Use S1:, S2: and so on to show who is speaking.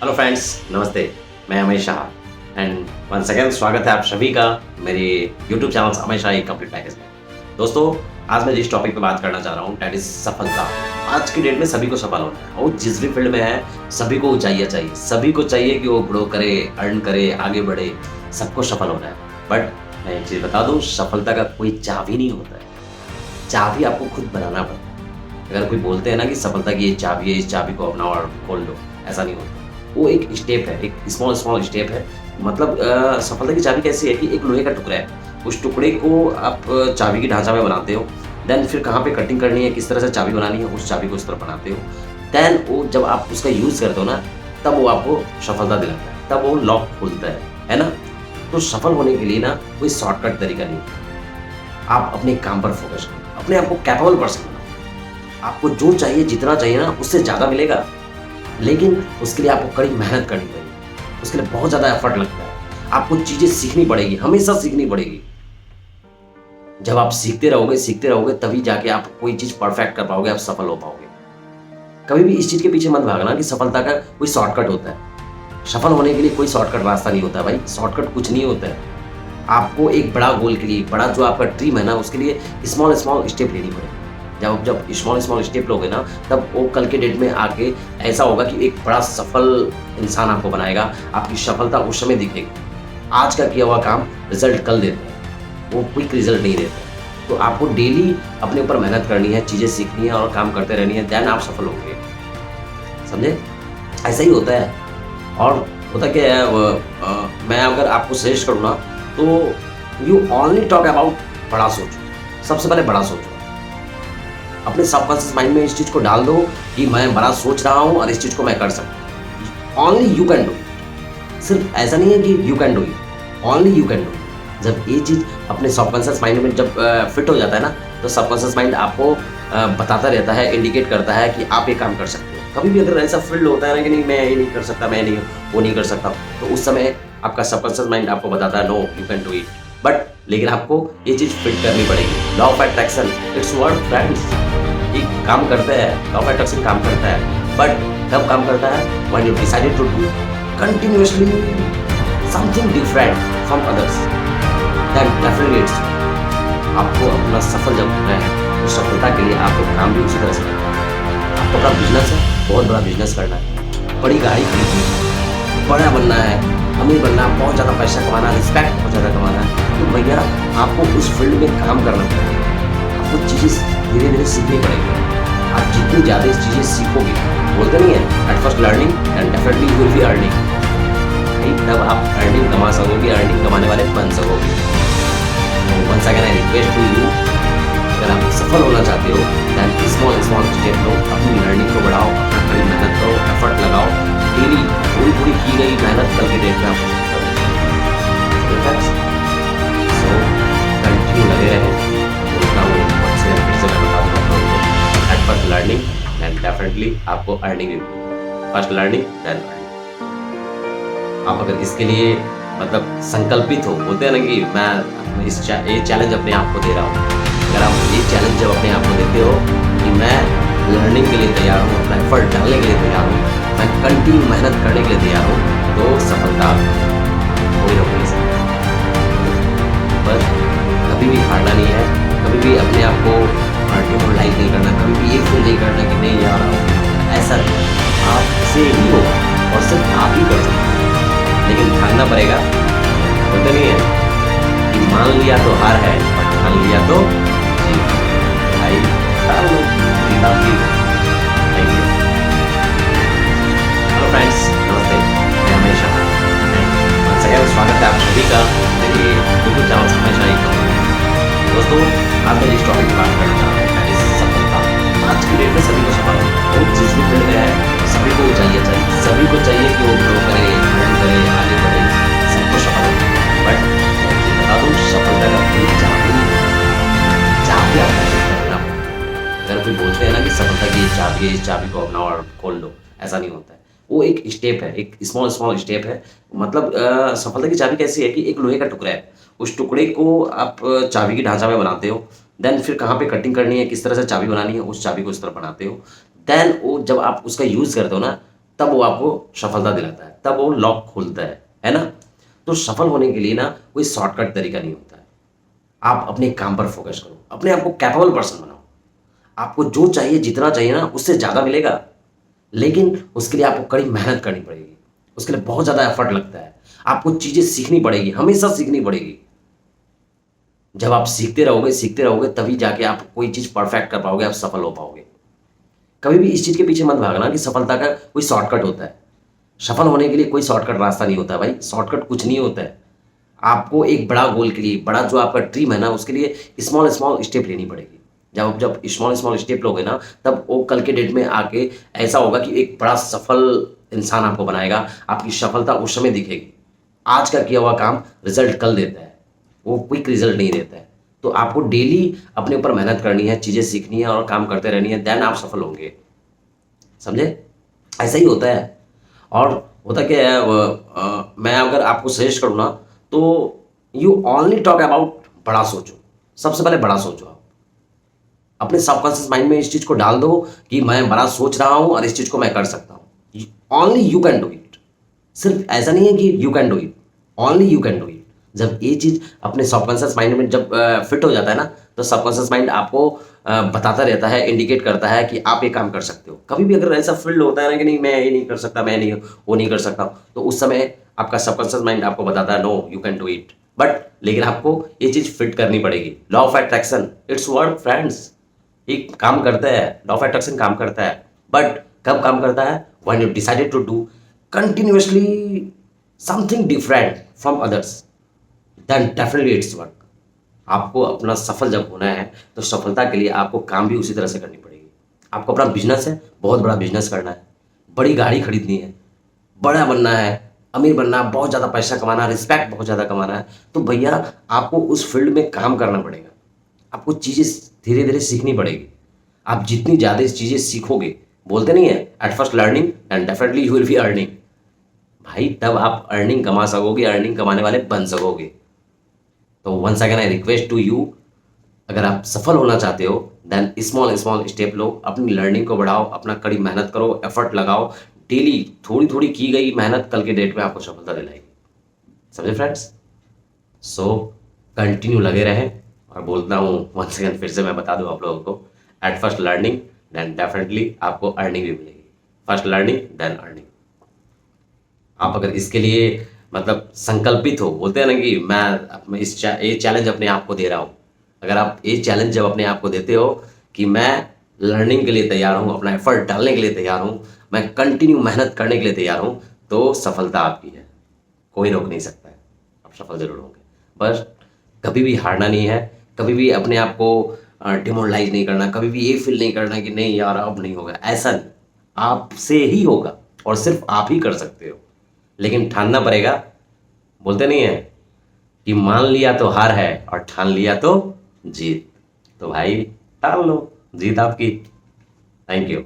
S1: Hello friends, नमस्ते। मैं Amay Shah and once again स्वागत है आप सभी का मेरे YouTube channel Amay Shah complete package में। दोस्तों, आज मैं जिस टॉपिक पे बात करना चाह रहा हूँ डेट इज सफलता। आज की डेट में सभी को सफल होना है और जिस भी फील्ड में है सभी को ऊंचाइयाँ चाहिए। सभी को चाहिए कि वो ग्रो करे, अर्न करे, आगे बढ़े, सबको सफल होना है। बट मैं एक चीज़ बता दूँ, सफलता का कोई चाबी नहीं होता है। चाबी आपको खुद बनाना पड़ता है। अगर कोई बोलते हैं ना कि सफलता की ये चाबी है, इस चाबी को अपनाओ और खोल लो, ऐसा नहीं होता। वो एक स्टेप है, एक स्मॉल स्मॉल स्टेप है। मतलब सफलता की चाबी कैसी है कि एक लोहे का टुकड़ा है, उस टुकड़े को आप चाबी की ढांचा में बनाते हो। देन फिर कहाँ पे कटिंग करनी है, किस तरह से चाबी बनानी है, उस चाबी को इस तरह बनाते हो। देन वो जब आप उसका यूज़ करते हो ना, तब वो आपको सफलता दिलाता है, तब वो लॉक खुलता है ना। तो सफल होने के लिए ना कोई शॉर्टकट तरीका नहीं है। आप अपने काम पर फोकस करो, अपने आप को कैपेबल पर्सन बनाओ। आपको जो चाहिए, जितना चाहिए ना, उससे ज़्यादा मिलेगा, लेकिन उसके लिए आपको कड़ी मेहनत करनी पड़ेगी। उसके लिए बहुत ज़्यादा एफर्ट लगता है। आपको चीज़ें सीखनी पड़ेगी, हमेशा सीखनी पड़ेगी। जब आप सीखते रहोगे तभी जाके आप कोई चीज़ परफेक्ट कर पाओगे, आप सफल हो पाओगे। कभी भी इस चीज़ के पीछे मत भागना कि सफलता का कोई शॉर्टकट होता है। सफल होने के लिए कोई शॉर्टकट रास्ता नहीं होता भाई, शॉर्टकट कुछ नहीं होता है। आपको एक बड़ा गोल के लिए, बड़ा जो आपका ड्रीम है ना, उसके लिए स्मॉल स्मॉल स्टेप लेनी पड़ेगी। जब स्मॉल स्मॉल स्टेप लोगे ना, तब वो कल के डेट में आके ऐसा होगा कि एक बड़ा सफल इंसान आपको बनाएगा। आपकी सफलता उस समय दिखेगी। आज का किया हुआ काम रिजल्ट कल देता है, वो क्विक रिजल्ट नहीं देता है। तो आपको डेली अपने ऊपर मेहनत करनी है, चीज़ें सीखनी है और काम करते रहनी है, देन आप सफल होंगे। समझे? ऐसा ही होता है। और होता क्या है, मैं अगर आपको सजेस्ट करूँ ना, तो यू ओनली टॉक अबाउट बड़ा सोचो। सबसे पहले बड़ा सोचो। अपने सबकॉन्शियस माइंड में इस चीज़ को डाल दो कि मैं बड़ा सोच रहा हूँ और इस चीज़ को मैं कर सकता हूँ। Only you can do it. सिर्फ ऐसा नहीं है कि you can do it, only you can do it. जब ये चीज़ अपने सबकॉन्शियस माइंड में जब फिट हो जाता है ना, तो सबकॉन्शियस माइंड आपको बताता रहता है, इंडिकेट करता है कि आप ये काम कर सकते हो। कभी भी अगर ऐसा फील्ड होता है ना कि नहीं, मैं ये नहीं कर सकता, मैं नहीं वो नहीं कर सकता, तो उस समय आपका सबकॉन्शियस माइंड आपको बताता है no you can do it. But लेकिन आपको ये चीज़ फिट करनी पड़ेगी। Law of attraction, it's work friends. ये काम करता है, लॉ ऑफ अट्रैक्शन काम करता है। बट कब काम करता है? When you decided to do continuously something different from others, then definitely it's. आपको अपना सफल जब होना है, तो सफलता के लिए आपको काम भी उसी तरह से करना है। आपको अपना बिजनेस है, बहुत बड़ा बिजनेस करना है, बड़ी गाड़ी खरीदनी है, बड़ा बनना है, अमीर बनना, बहुत ज़्यादा पैसा कमाना, रिस्पेक्ट बहुत ज़्यादा कमाना है, तो भैया आपको उस फील्ड में काम करना पड़ेगा। आपको चीज़ें धीरे धीरे सीखनी पड़ेगी। आप जितनी ज़्यादा इस चीज़ें सीखोगे, बोलते नहीं है eight first learning and definitely you will be earning. तब आप अर्निंग कमा सकोगे, अर्निंग कमाने वाले बन सकोगे। तो once again I request to you, अगर आप सफल होना चाहते हो, दैन स्मॉल स्मॉल स्टेप लो, अपनी लर्निंग को बढ़ाओ, अपना कड़ी मेहनत करो, एफर्ट लगाओ। डेली थोड़ी थोड़ी की गई मेहनत कल के डेट में आपको सो कंटिन्यू लगे रहे। At first learning and definitely आपको अर्निंग भी मिलेगी। First learning then earning. आप अगर इसके लिए मतलब संकल्पित हो, बोलते हैं ना कि मैं ये चैलेंज अपने आप को दे रहा हूँ। अगर आप ये चैलेंज जब अपने आप को देते हो कि मैं लर्निंग के लिए तैयार हूँ, अपना एफर्ट डालने के लिए तैयार हूँ, मैं कंटिन्यू मेहनत करने के लिए तैयार हूँ, तो सफलता कोई रोक नहीं सकता। बस कभी भी हारना नहीं है, कभी भी अपने आप को डिमोरलाइज नहीं करना, कभी भी ये फील नहीं करना कि नहीं यार ऐसा नहीं। आपसे ही होगा और सिर्फ आप ही कर सकते हैं, लेकिन ठानना पड़ेगा। बोलते नहीं है कि मान लिया तो हार है और ठान लिया तो जीत है। भाई ठान लो, जीता भी। Thank you. हेलो फ्रेंड्स, नमस्ते। मैं Amay Shah and once again स्वागत है आप सभी का मेरे यूट्यूब चैनल हमेशा ही। दोस्तों, आज मैं जिस टॉपिक पर बात करना चाह रहा हूँ दैट इज सफलता। आज की डेट में सभी को सफल होना और जिस भी फील्ड में है सभी को चाहिए, सभी को चाहिए कि वो ग्रो करे, अर्न करे, आगे बढ़े, सबको सफल हो। बट मैं बता दूँ, सफलता का कोई चाबी नहीं है। चाबी आपको खुद बनाना पड़ेगा। अगर कोई बोलते हैं ना कि सफलता की ये चाबी है, इस चाबी को अपनाओ और खोल लो, ऐसा नहीं होता है। वो एक स्टेप है, एक स्मॉल स्मॉल स्टेप है। मतलब सफलता की चाबी कैसी है कि एक लोहे का टुकड़ा है, उस टुकड़े को आप चाबी की ढांचा में बनाते हो। देन फिर कहाँ पे कटिंग करनी है, किस तरह से चाबी बनानी है, उस चाबी को इस तरह बनाते हो। देन वो जब आप उसका यूज़ करते हो ना, तब वो आपको सफलता दिलाता है, तब वो लॉक खोलता है ना। तो सफल होने के लिए ना कोई शॉर्टकट तरीका नहीं होता है। आप अपने काम पर फोकस करो, अपने आप को कैपेबल पर्सन बनाओ। आपको जो चाहिए, जितना चाहिए ना, उससे ज़्यादा मिलेगा, लेकिन उसके लिए आपको कड़ी मेहनत करनी पड़ेगी। उसके लिए बहुत ज़्यादा एफर्ट लगता है। आपको चीज़ें सीखनी पड़ेगी, हमेशा सीखनी पड़ेगी। जब आप सीखते रहोगे तभी जाके आप कोई चीज़ परफेक्ट कर पाओगे, आप सफल हो पाओगे। कभी भी इस चीज़ के पीछे मत भागना कि सफलता का कोई शॉर्टकट होता है। सफल होने के लिए कोई शॉर्टकट रास्ता नहीं होता भाई, शॉर्टकट कुछ नहीं होता है। आपको एक बड़ा गोल के लिए, बड़ा जो आपका ड्रीम है ना, उसके लिए स्मॉल स्मॉल स्टेप लेनी पड़ेगी। जब स्मॉल स्मॉल स्टेप लोगे ना, तब वो कल के डेट में आके ऐसा होगा कि एक बड़ा सफल इंसान आपको बनाएगा। आपकी सफलता उस समय दिखेगी। आज का किया हुआ काम रिजल्ट कल देता है, वो क्विक रिजल्ट नहीं देता है। तो आपको डेली अपने ऊपर मेहनत करनी है, चीज़ें सीखनी है और काम करते रहनी है, देन आप सफल होंगे। समझे? ऐसा ही होता है। और होता क्या है, मैं अगर आपको सजेस्ट करूँ ना, तो यू ओनली टॉक अबाउट बड़ा सोचो। सबसे पहले बड़ा सोचो। आप अपने सबकॉन्शियस माइंड में इस चीज़ को डाल दो कि मैं बड़ा सोच रहा हूँ और इस चीज़ को मैं कर सकता हूँ। Only you can do it. सिर्फ ऐसा नहीं है कि you can do it, only you can do it. जब ये चीज़ अपने सबकॉन्शियस माइंड में जब फिट हो जाता है ना, तो सबकॉन्शियस माइंड आपको बताता रहता है, इंडिकेट करता है कि आप ये काम कर सकते हो। कभी भी अगर ऐसा फील्ड होता है ना कि नहीं मैं ये नहीं कर सकता, मैं नहीं वो नहीं कर सकता, तो उस समय आपका सबकॉन्शियस माइंड आपको बताता है no you can do it. But लेकिन आपको ये चीज़ फिट करनी पड़ेगी। Law of attraction it's work friends. ये काम करता है, लॉ ऑफ अट्रैक्शन काम करता है। बट कब काम करता है? When you decided to do continuously something different from others, then definitely it's work. आपको अपना सफल जब होना है, तो सफलता के लिए आपको काम भी उसी तरह से करनी पड़ेगी। आपको अपना बिजनेस है, बहुत बड़ा बिजनेस करना है, बड़ी गाड़ी खरीदनी है, बड़ा बनना है, अमीर बनना है, बहुत ज़्यादा पैसा कमाना है, रिस्पेक्ट बहुत ज़्यादा कमाना है, तो भैया आपको उस फील्ड में काम करना पड़ेगा। आपको चीज़ें धीरे धीरे सीखनी पड़ेगी। आप जितनी ज़्यादा चीज़ें सीखोगे, बोलते नहीं है eight first learning and definitely you will be earning. भाई तब आप अर्निंग कमा सकोगे, अर्निंग कमाने वाले बन सकोगे। तो once again I request to you, अगर आप सफल होना चाहते हो, देन स्मॉल स्मॉल स्टेप लो, अपनी लर्निंग को बढ़ाओ, अपना कड़ी मेहनत करो, एफर्ट लगाओ। डेली थोड़ी थोड़ी की गई मेहनत कल के डेट में आपको सफलता दिलाएगी। समझे फ्रेंड्स? सो कंटिन्यू लगे रहें। और बोलता हूँ वंस अगेन, फिर से मैं बता दूँ आप लोगों को, at first learning then definitely आपको अर्निंग भी मिलेगी। First learning then earning. आप अगर इसके लिए मतलब संकल्पित हो, बोलते हैं ना कि मैं ये चैलेंज अपने आप को दे रहा हूँ। अगर आप ये चैलेंज जब अपने आप को देते हो कि मैं लर्निंग के लिए तैयार हूँ, अपना एफर्ट डालने के लिए तैयार हूँ, मैं कंटिन्यू मेहनत करने के लिए तैयार हूँ, तो सफलता आपकी है, कोई रोक नहीं सकता है। आप सफल जरूर होंगे। बस कभी भी हारना नहीं है, कभी भी अपने आप को डिमोरलाइज नहीं करना, कभी भी ये फील नहीं करना कि नहीं यार अब नहीं होगा। ऐसा नहीं, आपसे ही होगा और सिर्फ आप ही कर सकते हो। लेकिन ठानना पड़ेगा। बोलते नहीं है कि मान लिया तो हार है और ठान लिया तो जीत। तो भाई ठान लो, जीत आपकी। Thank you.